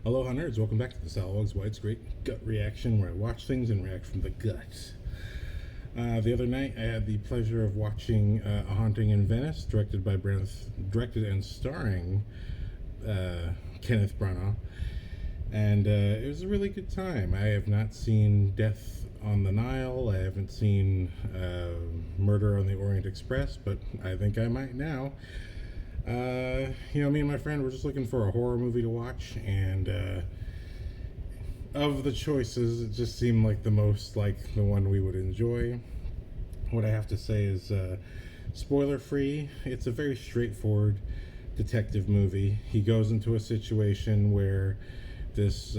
Aloha nerds, welcome back to TheSalawag's Widescreen Gut Reaction, where I watch things and react from the gut. The other night, I had the pleasure of watching A Haunting in Venice, directed and starring Kenneth Brannagh, and it was a really good time. I have not seen Death on the Nile. I haven't seen Murder on the Orient Express, but I think I might now. Me and my friend were just looking for a horror movie to watch, and of the choices, it just seemed like the most like the one we would enjoy. What I have to say is, spoiler free, it's a very straightforward detective movie. He goes into a situation where this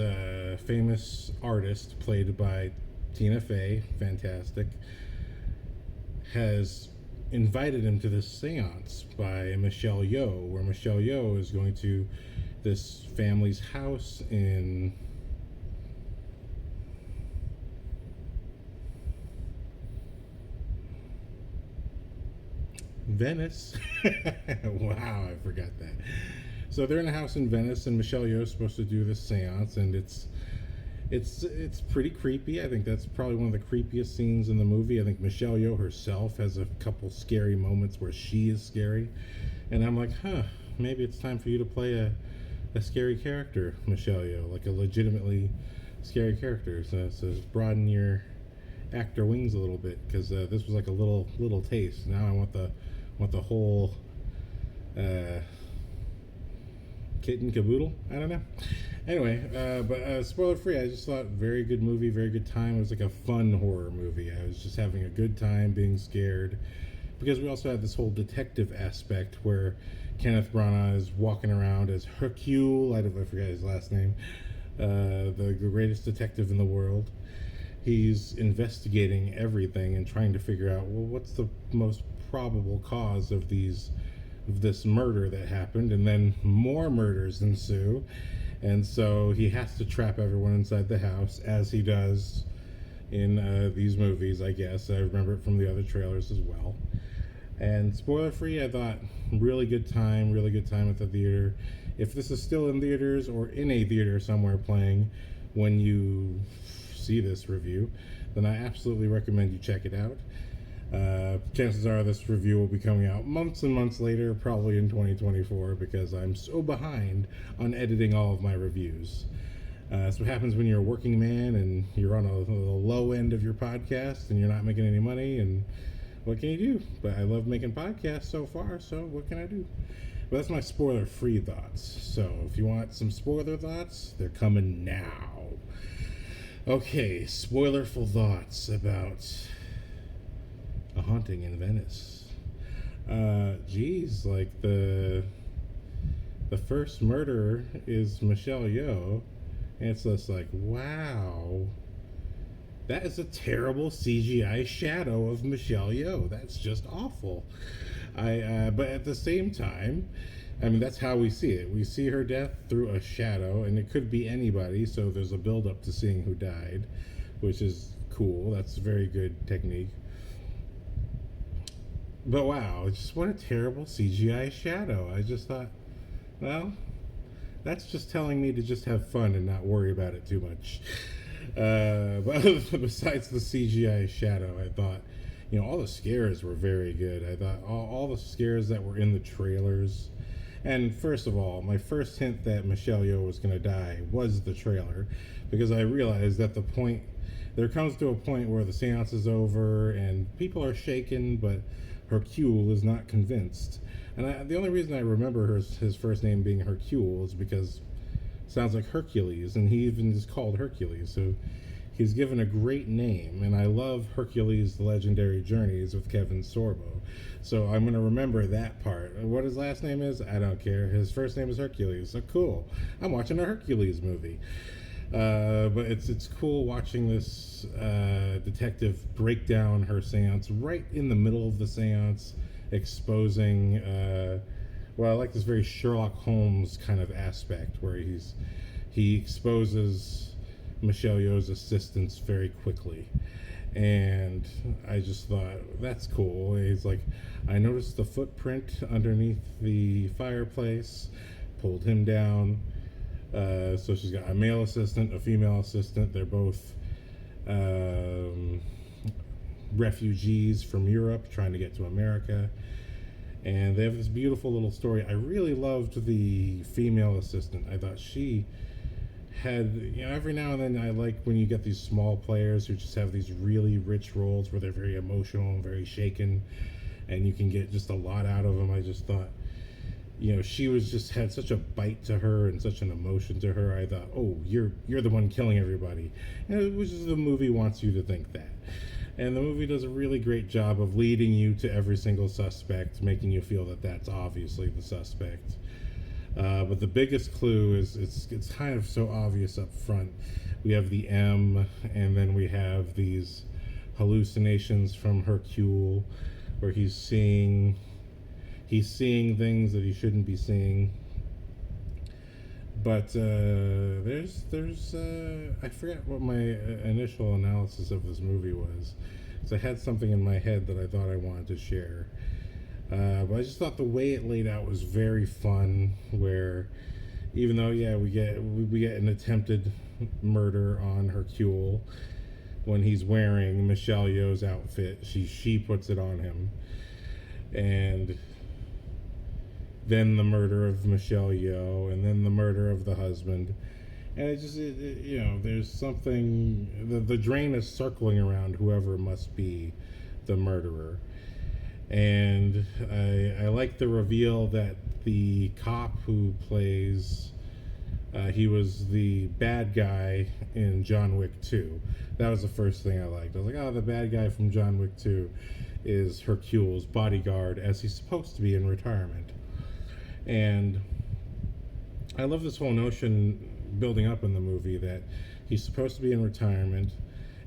famous artist, played by Tina Fey, fantastic, has invited him to this seance by Michelle Yeoh, where Michelle Yeoh is going to this family's house in Venice. Wow, I forgot that. So they're in a house in Venice, and Michelle Yeoh is supposed to do this seance, and it's pretty creepy. I think that's probably one of the creepiest scenes in the movie. I think Michelle Yeoh herself has a couple scary moments where she is scary, and I'm like, maybe it's time for you to play a scary character, Michelle Yeoh, like a legitimately scary character. So broaden your actor wings a little bit, because this was like a little taste. Now I want the whole kit and caboodle. I don't know. Anyway, but spoiler free, I just thought very good movie, very good time. It was like a fun horror movie. I was just having a good time being scared, because we also had this whole detective aspect where Kenneth Branagh is walking around as Hercule. I forget his last name. The greatest detective in the world. He's investigating everything and trying to figure out, well, what's the most probable cause of this murder that happened, and then more murders ensue. And so he has to trap everyone inside the house, as he does in these movies, I guess. I remember it from the other trailers as well. And spoiler free, I thought really good time at the theater. If this is still in theaters or in a theater somewhere playing when you see this review, then I absolutely recommend you check it out. Chances are this review will be coming out months and months later, probably in 2024, because I'm so behind on editing all of my reviews. That's what happens when you're a working man and you're on a low end of your podcast and you're not making any money, and what can you do? But I love making podcasts so far, so what can I do? But that's my spoiler-free thoughts. So if you want some spoiler thoughts, they're coming now. Okay, spoilerful thoughts about A Haunting in Venice. Like the first murder is Michelle Yeoh, and it's just like, wow, that is a terrible CGI shadow of Michelle Yeoh. That's just awful. But at the same time, I mean, that's how we see it. We see her death through a shadow, and it could be anybody, so there's a build-up to seeing who died, which is cool. That's very good technique. But wow, just what a terrible CGI shadow. I just thought, well, that's just telling me to just have fun and not worry about it too much. But besides the CGI shadow, I thought, all the scares were very good. I thought all the scares that were in the trailers. And first of all, my first hint that Michelle Yeoh was going to die was the trailer, because I realized that there comes to a point where the seance is over and people are shaken, but Hercule is not convinced. And the only reason I remember his first name being Hercule is because it sounds like Hercules, and he even is called Hercules. So he's given a great name, and I love Hercules: The Legendary Journeys with Kevin Sorbo. So I'm going to remember that part. What his last name is, I don't care. His first name is Hercules. So cool. I'm watching a Hercules movie. But it's cool watching this detective break down her seance right in the middle of the seance, exposing, I like this very Sherlock Holmes kind of aspect where he exposes Michelle Yeoh's assistants very quickly. And I just thought, that's cool. He's like, I noticed the footprint underneath the fireplace, pulled him down, So she's got a male assistant, a female assistant. They're both refugees from Europe trying to get to America. And they have this beautiful little story. I really loved the female assistant. I thought she had, every now and then I like when you get these small players who just have these really rich roles where they're very emotional and very shaken, and you can get just a lot out of them. I just thought, she had such a bite to her and such an emotion to her. I thought, oh, you're the one killing everybody, which is the movie wants you to think that. And the movie does a really great job of leading you to every single suspect, making you feel that that's obviously the suspect. But the biggest clue is it's kind of so obvious up front. We have the M, and then we have these hallucinations from Hercule, where he's seeing things that he shouldn't be seeing. But there's I forget what my initial analysis of this movie was. So I had something in my head that I thought I wanted to share. But I just thought the way it laid out was very fun, where even though, we get an attempted murder on Hercule when he's wearing Michelle Yeoh's outfit. She puts it on him. And then the murder of Michelle Yeoh, and then the murder of the husband. And there's something, the drain is circling around whoever must be the murderer. And I like the reveal that the cop who plays, he was the bad guy in John Wick 2. That was the first thing I liked. I was like, the bad guy from John Wick 2 is Hercule's bodyguard, as he's supposed to be in retirement. And I love this whole notion building up in the movie that he's supposed to be in retirement,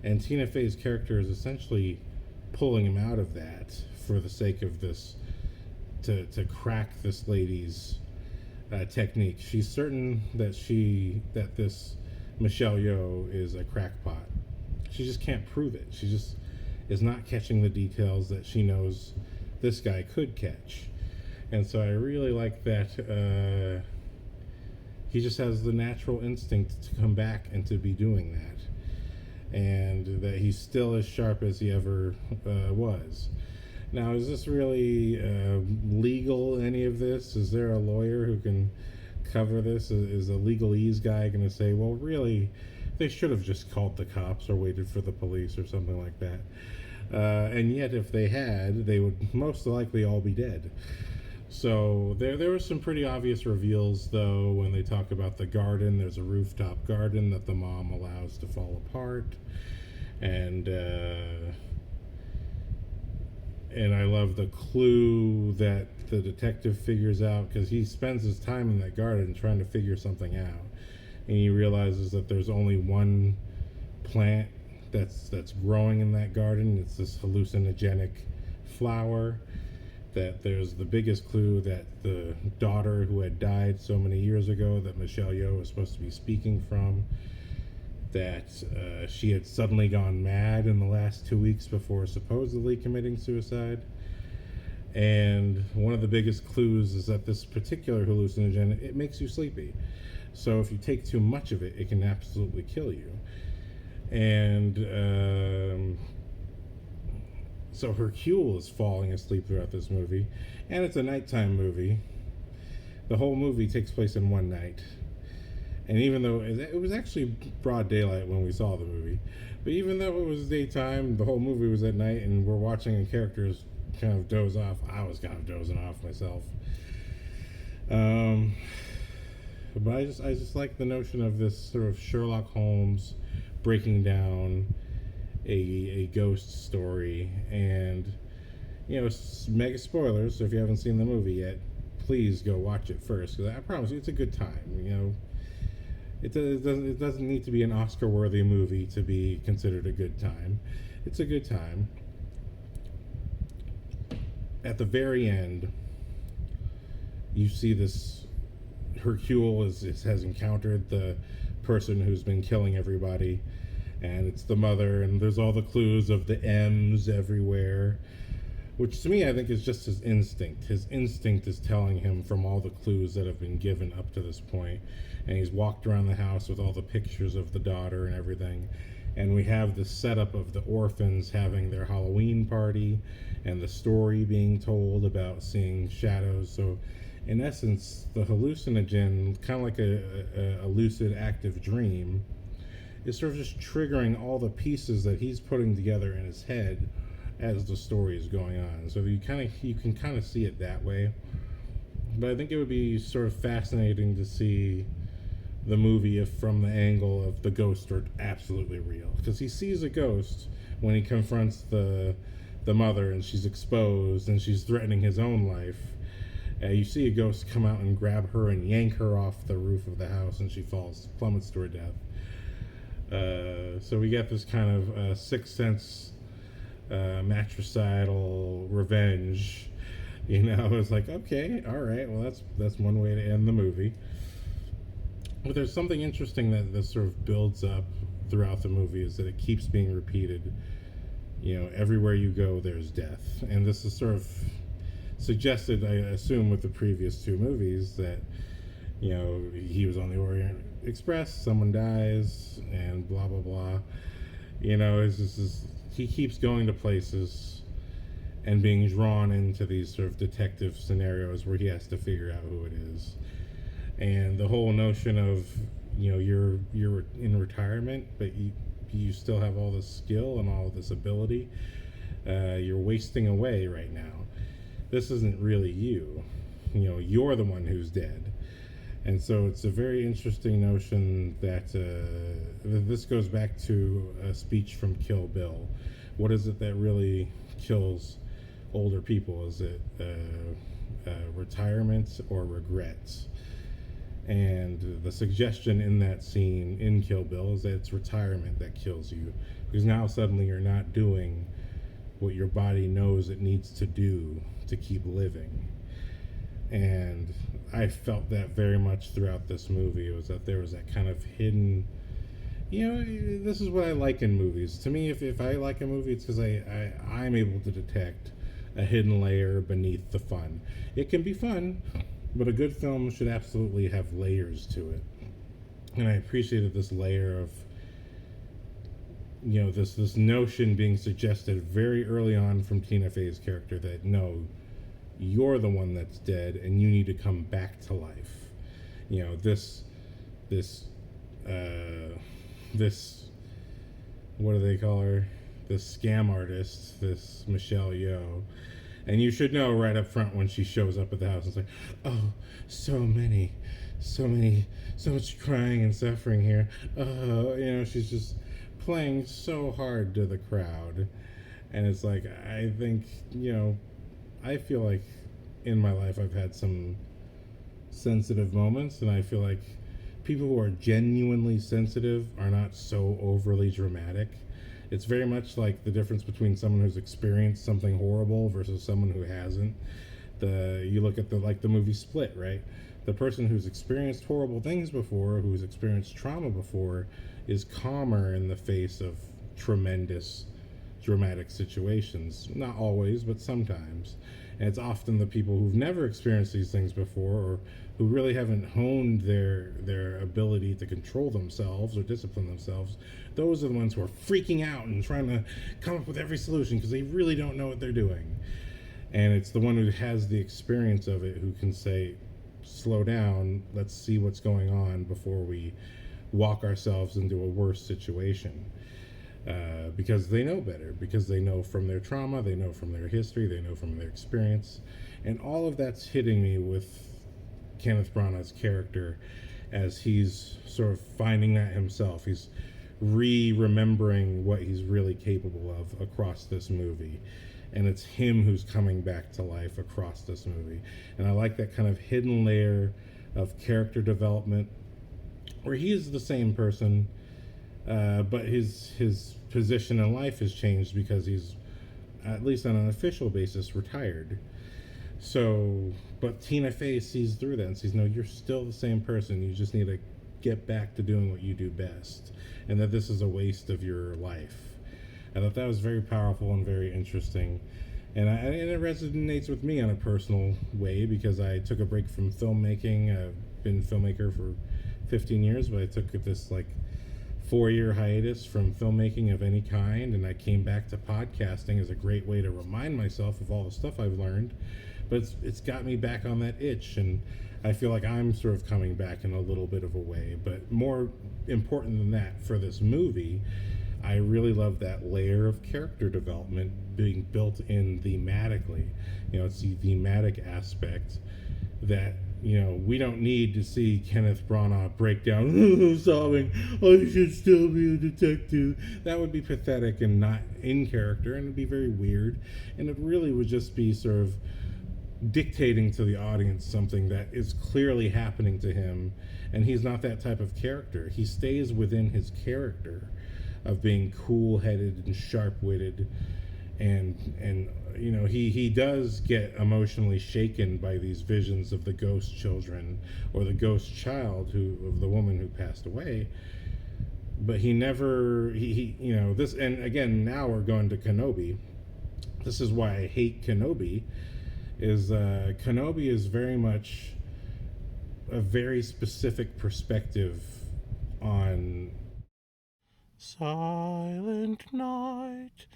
and Tina Fey's character is essentially pulling him out of that for the sake of this, to crack this lady's technique. She's certain that this Michelle Yeoh is a crackpot. She just can't prove it. She just is not catching the details that she knows this guy could catch. And so I really like that he just has the natural instinct to come back and to be doing that. And that he's still as sharp as he ever was. Now, is this really legal, any of this? Is there a lawyer who can cover this? Is a legalese guy going to say, well, really, they should have just called the cops or waited for the police or something like that? And yet, if they had, they would most likely all be dead. So there were some pretty obvious reveals, though, when they talk about the garden. There's a rooftop garden that the mom allows to fall apart. And I love the clue that the detective figures out, because he spends his time in that garden trying to figure something out. And he realizes that there's only one plant that's growing in that garden. It's this hallucinogenic flower. That there's the biggest clue that the daughter who had died so many years ago that Michelle Yeoh was supposed to be speaking from, that she had suddenly gone mad in the last 2 weeks before supposedly committing suicide. And one of the biggest clues is that this particular hallucinogen, it makes you sleepy. So if you take too much of it, it can absolutely kill you. And so Hercule is falling asleep throughout this movie, and it's a nighttime movie. The whole movie takes place in one night. And even though it was actually broad daylight when we saw the movie, but even though it was daytime, the whole movie was at night, and we're watching and characters kind of doze off. I was kind of dozing off myself. But I just like the notion of this sort of Sherlock Holmes breaking down a ghost story. And it's mega spoilers, so if you haven't seen the movie yet, please go watch it first, because I promise you it's a good time. It doesn't need to be an Oscar-worthy movie to be considered a good time. It's a good time. At the very end, you see this Hercule has encountered the person who's been killing everybody, and it's the mother, and there's all the clues of the M's everywhere. which to me I think is just his instinct. His instinct is telling him from all the clues that have been given up to this point, and he's walked around the house with all the pictures of the daughter and everything, and we have the setup of the orphans having their Halloween party and the story being told about seeing shadows. So in essence, the hallucinogen, kind of like a lucid active dream, is sort of just triggering all the pieces that he's putting together in his head as the story is going on. So you can kind of see it that way. But I think it would be sort of fascinating to see the movie if from the angle of the ghosts are absolutely real, because he sees a ghost when he confronts the mother and she's exposed and she's threatening his own life. You see a ghost come out and grab her and yank her off the roof of the house, and she plummets to her death. So we get this kind of Sixth Sense matricidal revenge. You know, it's like, okay, all right, well that's one way to end the movie. But there's something interesting that sort of builds up throughout the movie, is that it keeps being repeated. You know, everywhere you go, there's death, and this is sort of suggested, I assume, with the previous two movies, that, you know, he was on the Orient Express, someone dies, and blah blah blah. You know, he keeps going to places and being drawn into these sort of detective scenarios where he has to figure out who it is. And the whole notion of, you know, you're in retirement, but you still have all this skill and all this ability. You're wasting away right now. This isn't really you. You know, you're the one who's dead. And so it's a very interesting notion that this goes back to a speech from Kill Bill. What is it that really kills older people? Is it retirement or regrets? And the suggestion in that scene in Kill Bill is that it's retirement that kills you, because now suddenly you're not doing what your body knows it needs to do to keep living. And I felt that very much throughout this movie. It was that there was that kind of hidden, you know, this is what I like in movies. To me, if I like a movie, it's because I'm able to detect a hidden layer beneath the fun. It can be fun, but a good film should absolutely have layers to it. And I appreciated this layer of, you know, this notion being suggested very early on from Tina Fey's character that, no, you're the one that's dead and you need to come back to life. You know, this what do they call her? This scam artist, this Michelle Yeoh. And you should know right up front when she shows up at the house, it's like, oh, so much crying and suffering here. Oh, you know, she's just playing so hard to the crowd. And it's like, I think, you know, I feel like in my life I've had some sensitive moments, and I feel like people who are genuinely sensitive are not so overly dramatic. It's very much like the difference between someone who's experienced something horrible versus someone who hasn't. You look at the movie Split, right? The person who's experienced horrible things before, who's experienced trauma before, is calmer in the face of tremendous dramatic situations. Not always, but sometimes. And it's often the people who've never experienced these things before, or who really haven't honed their ability to control themselves or discipline themselves. Those are the ones who are freaking out and trying to come up with every solution because they really don't know what they're doing. And it's the one who has the experience of it who can say, slow down, let's see what's going on before we walk ourselves into a worse situation. Because they know better, because they know from their trauma, they know from their history, they know from their experience. And all of that's hitting me with Kenneth Branagh's character as he's sort of finding that himself. He's remembering what he's really capable of across this movie. And it's him who's coming back to life across this movie. And I like that kind of hidden layer of character development where he is the same person, but his position in life has changed because he's, at least on an official basis, retired. So, but Tina Fey sees through that and says, no, you're still the same person. You just need to get back to doing what you do best. And that this is a waste of your life. I thought that was very powerful and very interesting. and it resonates with me on a personal way because I took a break from filmmaking. I've been a filmmaker for 15 years, but I took this like 4-year hiatus from filmmaking of any kind, and I came back to podcasting as a great way to remind myself of all the stuff I've learned. But it's got me back on that itch, and I feel like I'm sort of coming back in a little bit of a way. But more important than that, for this movie, I really love that layer of character development being built in thematically. It's the thematic aspect that, we don't need to see Kenneth Brannagh break down, sobbing, I should still be a detective. That would be pathetic and not in character, and it'd be very weird. And it really would just be sort of dictating to the audience something that is clearly happening to him, and he's not that type of character. He stays within his character of being cool-headed and sharp-witted, and he does get emotionally shaken by these visions of the ghost children or the ghost child of the woman who passed away. But he never this, and again, now we're going to Kenobi. This is why I hate Kenobi. Kenobi is very much a very specific perspective on silent night.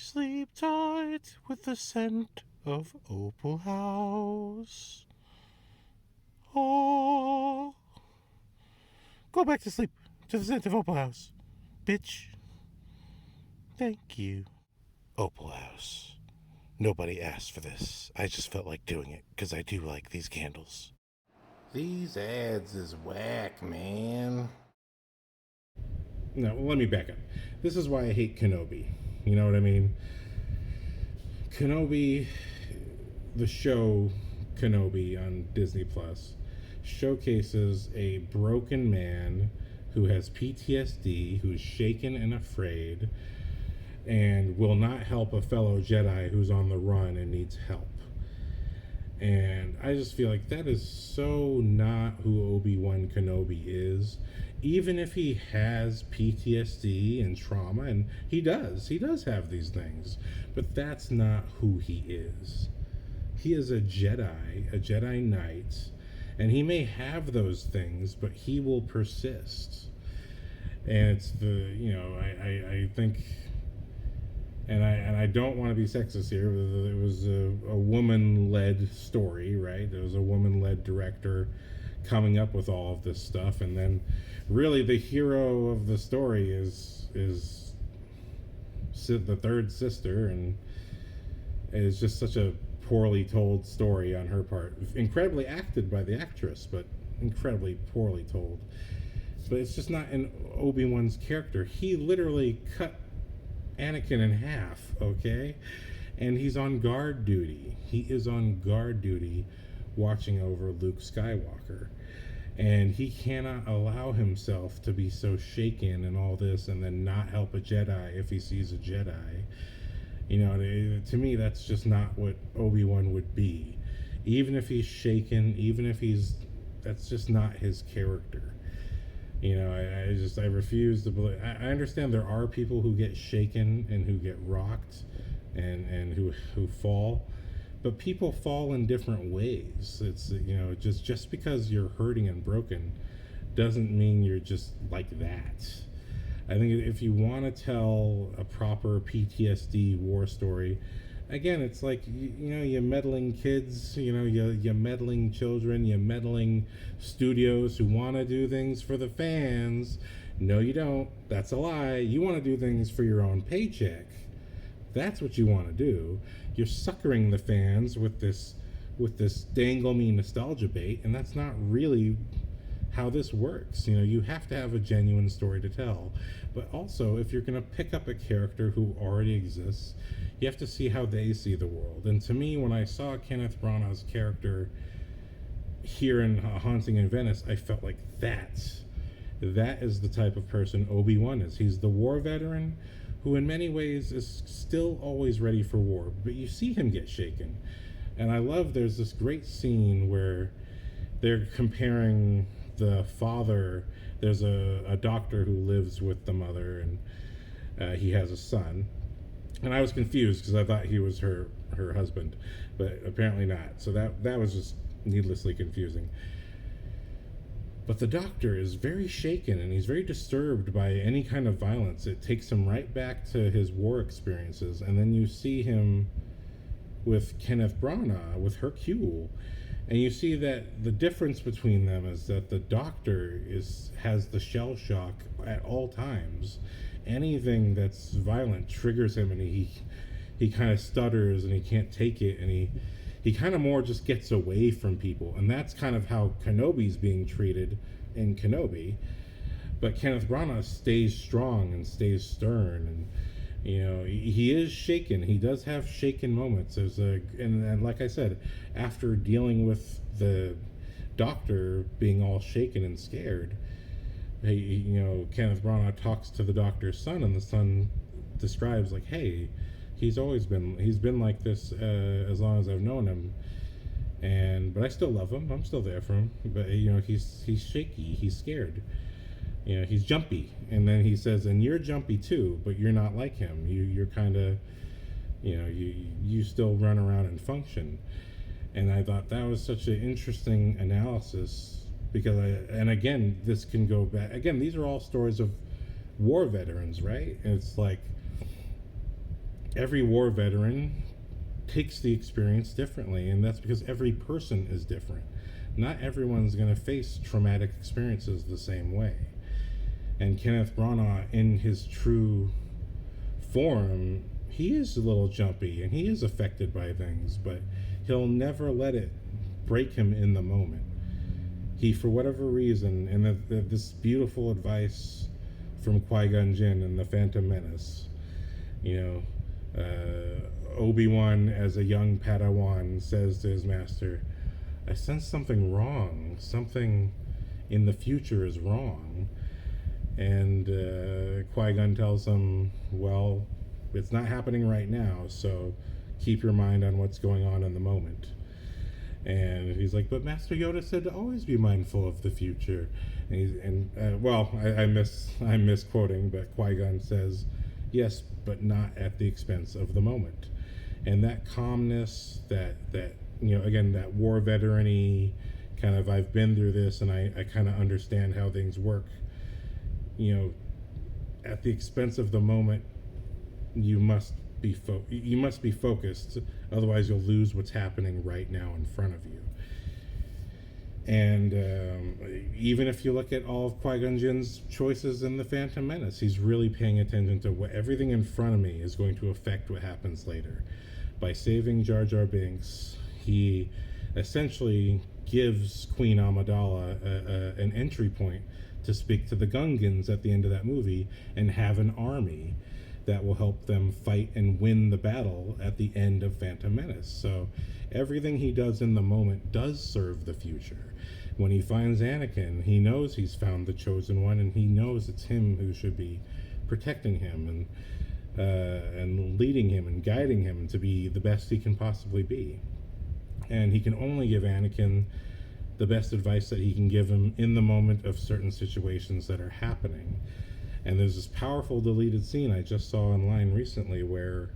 Sleep tight with the scent of Opalhouse. Oh, go back to sleep to the scent of Opalhouse, bitch. Thank you. Opalhouse. Nobody asked for this. I just felt like doing it because I do like these candles. These ads is whack, man. No, let me back up. This is why I hate Kenobi. You know what I mean? Kenobi, the show Kenobi on Disney Plus, showcases a broken man who has PTSD, who's shaken and afraid, and will not help a fellow Jedi who's on the run and needs help. And I just feel like that is so not who Obi-Wan Kenobi is. Even if he has PTSD and trauma, and he does have these things, but that's not who he is. He is a Jedi Knight, and he may have those things, but he will persist. And it's I think, and I don't want to be sexist here, it was a woman-led story, right? There was a woman-led director coming up with all of this stuff, and then really the hero of the story is the third sister, and it's just such a poorly told story on her part. Incredibly acted by the actress, but incredibly poorly told. But it's just not in Obi-Wan's character. He literally cut Anakin in half, okay? And he's on guard duty. He is on guard duty watching over Luke Skywalker. And he cannot allow himself to be so shaken and all this and then not help a Jedi if he sees a Jedi. To me, that's just not what Obi-Wan would be. Even if he's shaken, that's just not his character. I refuse to believe. I understand there are people who get shaken and who get rocked and who fall. But people fall in different ways. It's just because you're hurting and broken doesn't mean you're just like that. I think if you want to tell a proper PTSD war story, again, it's like you meddling kids, you meddling children, you meddling studios who want to do things for the fans. No, you don't. That's a lie. You want to do things for your own paycheck. That's what you want to do. You're suckering the fans with this dangle me nostalgia bait, and that's not really how this works. You have to have a genuine story to tell. But also, if you're going to pick up a character who already exists, you have to see how they see the world. And to me, when I saw Kenneth Branagh's character here in Haunting in Venice, I felt like that is the type of person Obi-Wan is. He's the war veteran who in many ways is still always ready for war, but you see him get shaken. And I love, there's this great scene where they're comparing the father. There's a doctor who lives with the mother, and he has a son, And I was confused because I thought he was her husband, but apparently not. So that was just needlessly confusing. But the doctor is very shaken and he's very disturbed by any kind of violence. It takes him right back to his war experiences, and then you see him with Kenneth Brannagh, with Hercule, and you see that the difference between them is that the doctor has the shell shock at all times. Anything that's violent triggers him, and he kind of stutters and he can't take it, and he kind of more just gets away from people, and that's kind of how Kenobi's being treated in Kenobi. But Kenneth Branagh stays strong and stays stern, and he is shaken. He does have shaken moments. And like I said, after dealing with the doctor being all shaken and scared, Kenneth Branagh talks to the doctor's son, and the son describes like, hey, he's been like this as long as I've known him, but I still love him. I'm still there for him. But he's shaky. He's scared. He's jumpy. And then he says, and you're jumpy too, but you're not like him. You're kind of, you still run around and function. And I thought that was such an interesting analysis, because and again, this can go back. Again, these are all stories of war veterans, right? And it's like every war veteran takes the experience differently, and that's because every person is different. Not everyone's going to face traumatic experiences the same way. And Kenneth Branagh, in his true form, he is a little jumpy and he is affected by things, but he'll never let it break him in the moment. He, for whatever reason, and this beautiful advice from Qui-Gon Jinn in The Phantom Menace, Obi-Wan, as a young Padawan, says to his master, I sense something wrong. Something in the future is wrong. And Qui-Gon tells him, well, it's not happening right now, so keep your mind on what's going on in the moment. And he's like, but Master Yoda said to always be mindful of the future. I'm misquoting, but Qui-Gon says, yes, but not at the expense of the moment. And that calmness, that again, that war veteran-y kind of, I've been through this and I kind of understand how things work. At the expense of the moment, you must be focused, otherwise you'll lose what's happening right now in front of you. And even if you look at all of Qui-Gon Jinn's choices in The Phantom Menace, he's really paying attention to what everything in front of me is going to affect what happens later. By saving Jar Jar Binks, he essentially gives Queen Amidala an entry point to speak to the Gungans at the end of that movie and have an army that will help them fight and win the battle at the end of Phantom Menace. So everything he does in the moment does serve the future. When he finds Anakin, he knows he's found the chosen one, and he knows it's him who should be protecting him and leading him and guiding him to be the best he can possibly be. And he can only give Anakin the best advice that he can give him in the moment of certain situations that are happening. And there's this powerful deleted scene I just saw online recently where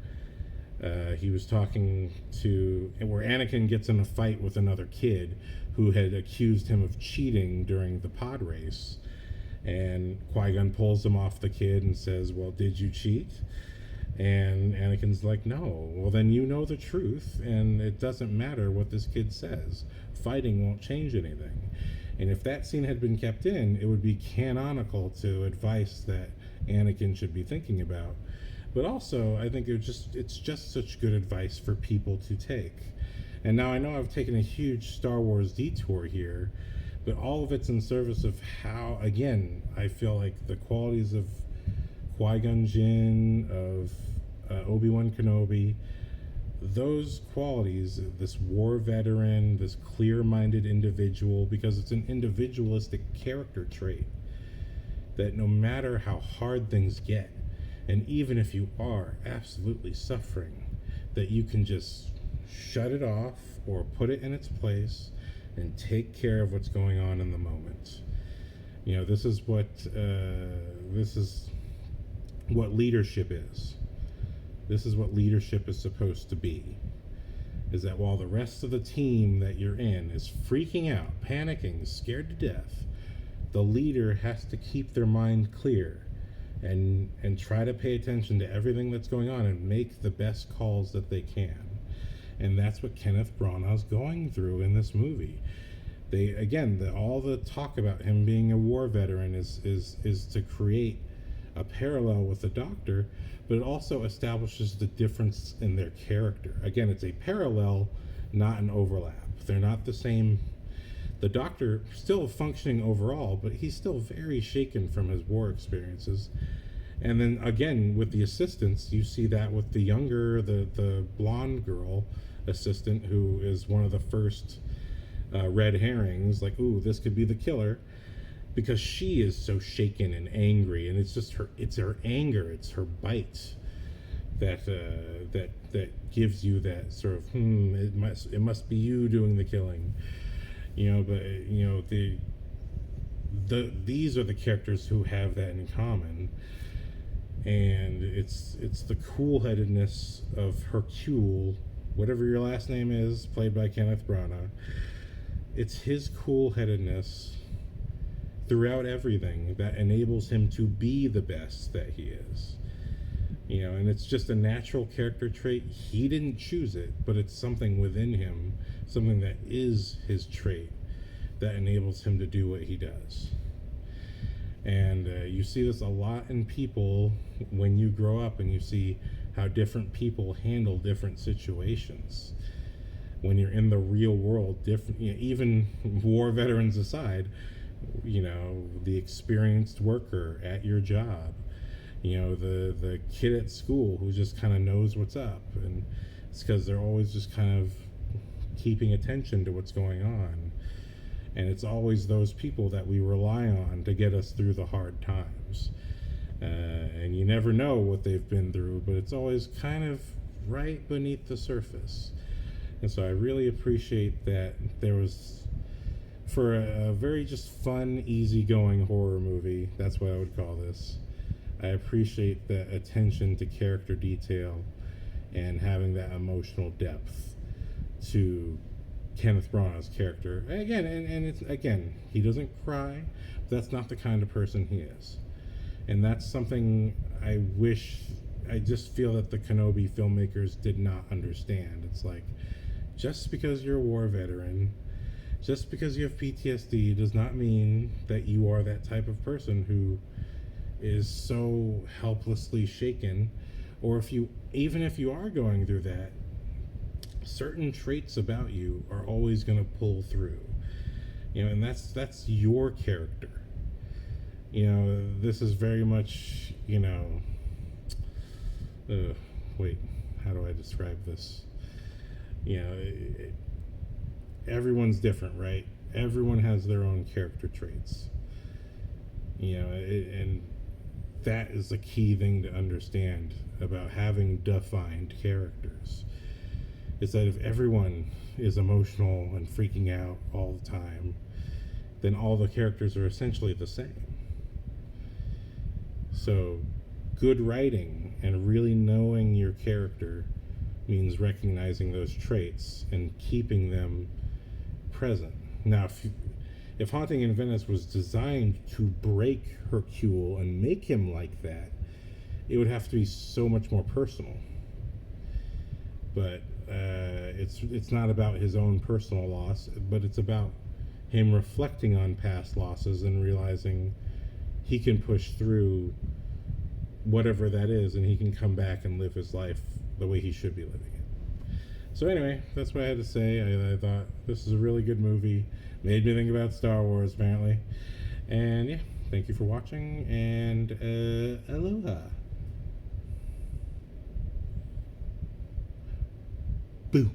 he was talking where Anakin gets in a fight with another kid who had accused him of cheating during the pod race. And Qui-Gon pulls him off the kid and says, well, did you cheat? And Anakin's like, no. Well, then you know the truth, and it doesn't matter what this kid says. Fighting won't change anything. And if that scene had been kept in, it would be canonical to advice that Anakin should be thinking about. But also, I think it's just such good advice for people to take. And now I know I've taken a huge Star Wars detour here, but all of it's in service of how, again, I feel like the qualities of Qui-Gon Jinn, of Obi-Wan Kenobi, those qualities, this war veteran, this clear-minded individual, because it's an individualistic character trait, that no matter how hard things get, and even if you are absolutely suffering, that you can just shut it off or put it in its place and take care of what's going on in the moment. This is what leadership is. This is what leadership is supposed to be. Is that while the rest of the team that you're in is freaking out, panicking, scared to death, the leader has to keep their mind clear and try to pay attention to everything that's going on and make the best calls that they can. And that's what Kenneth Branagh's going through in this movie. They, again, all the talk about him being a war veteran is to create a parallel with the Doctor, but it also establishes the difference in their character. Again, it's a parallel, not an overlap. They're not the same. The Doctor still functioning overall, but he's still very shaken from his war experiences. And then again, with the assistants, you see that with the younger, the blonde girl assistant, who is one of the first red herrings, like, ooh, this could be the killer, because she is so shaken and angry, and it's just her anger, it's her bite that gives you that sort of it must be you doing the killing, but these are the characters who have that in common. And it's the cool-headedness of Hercule, whatever your last name is, played by Kenneth Brannagh. It's his cool-headedness throughout everything that enables him to be the best that he is. And it's just a natural character trait. He didn't choose it, but it's something within him, something that is his trait, that enables him to do what he does. And you see this a lot in people when you grow up and you see how different people handle different situations. When you're in the real world, different, even war veterans aside, the experienced worker at your job, the kid at school who just kind of knows what's up, and it's because they're always just kind of keeping attention to what's going on. And it's always those people that we rely on to get us through the hard times. And you never know what they've been through, but it's always kind of right beneath the surface. And so I really appreciate that there was, for a very just fun, easygoing horror movie, that's what I would call this, I appreciate the attention to character detail and having that emotional depth to Kenneth Branagh's character. Again, and it's, again, he doesn't cry, but that's not the kind of person he is. And that's something I just feel that the Kenobi filmmakers did not understand. It's like, just because you're a war veteran, just because you have PTSD, does not mean that you are that type of person who is so helplessly shaken. Or even if you are going through that, certain traits about you are always going to pull through. And that's your character. This is very much, wait, how do I describe this? Everyone's different, right? Everyone has their own character traits. And that is a key thing to understand about having defined characters. Is that if everyone is emotional and freaking out all the time, then all the characters are essentially the same. So good writing and really knowing your character means recognizing those traits and keeping them present. Now, if Haunting in Venice was designed to break Hercule and make him like that, it would have to be so much more personal. But it's not about his own personal loss, but it's about him reflecting on past losses and realizing he can push through whatever that is, and he can come back and live his life the way he should be living it. So anyway, that's what I had to say. I thought this is a really good movie. Made me think about Star Wars, apparently. And yeah, thank you for watching, and aloha. Boo.